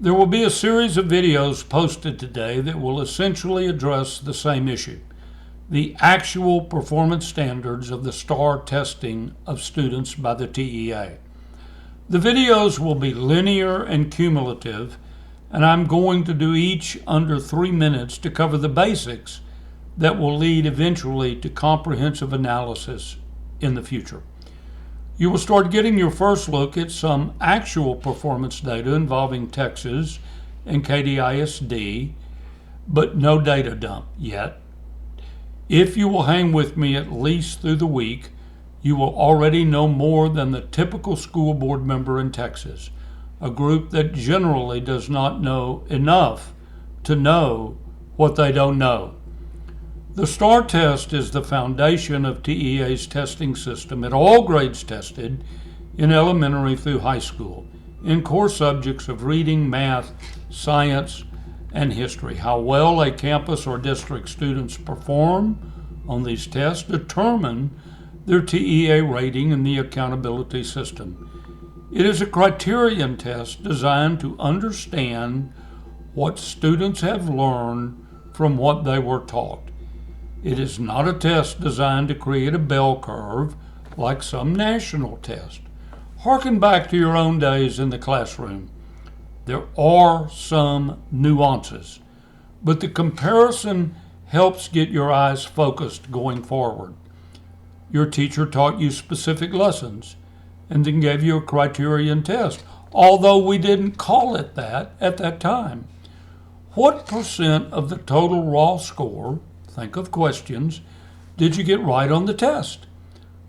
There will be a series of videos posted today that will essentially address the same issue: the actual performance standards of the STAAR testing of students by the TEA. The videos will be linear and cumulative, and I'm going to do each under 3 minutes to cover the basics that will lead eventually to comprehensive analysis in the future. You will start getting your first look at some actual performance data involving Texas and KDISD, but no data dump yet. If you will hang with me at least through the week, you will already know more than the typical school board member in Texas, a group that generally does not know enough to know what they don't know. The STAAR test is the foundation of TEA's testing system at all grades tested in elementary through high school in core subjects of reading, math, science, and history. How well a campus or district students perform on these tests determine their TEA rating in the accountability system. It is a criterion test designed to understand what students have learned from what they were taught. It is not a test designed to create a bell curve like some national test. Harken back to your own days in the classroom. There are some nuances, but the comparison helps get your eyes focused going forward. Your teacher taught you specific lessons and then gave you a criterion test, although we didn't call it that at that time. What percent of the total raw score, think of questions, did you get right on the test?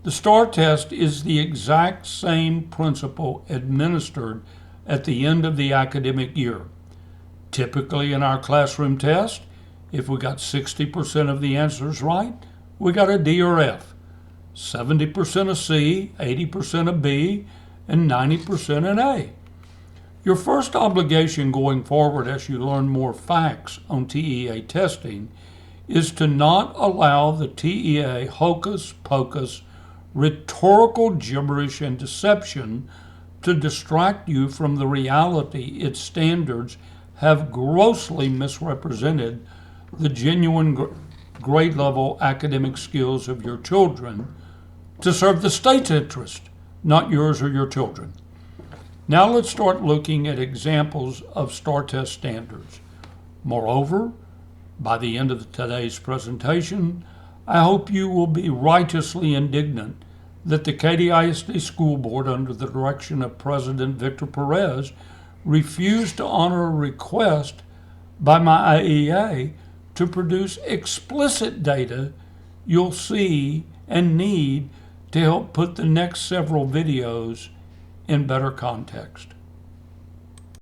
The STAAR test is the exact same principle administered at the end of the academic year. Typically in our classroom test, if we got 60% of the answers right, we got a D or F. 70% a C, 80% a B, and 90% an A. Your first obligation going forward as you learn more facts on TEA testing is to not allow the TEA hocus pocus, rhetorical gibberish and deception to distract you from the reality its standards have grossly misrepresented the genuine grade level academic skills of your children to serve the state's interest, not yours or your children. Now let's start looking at examples of STAAR test standards. Moreover, by the end of today's presentation, I hope you will be righteously indignant that the KDISD School Board, under the direction of President Victor Perez, refused to honor a request by my IEA to produce explicit data you'll see and need to help put the next several videos in better context.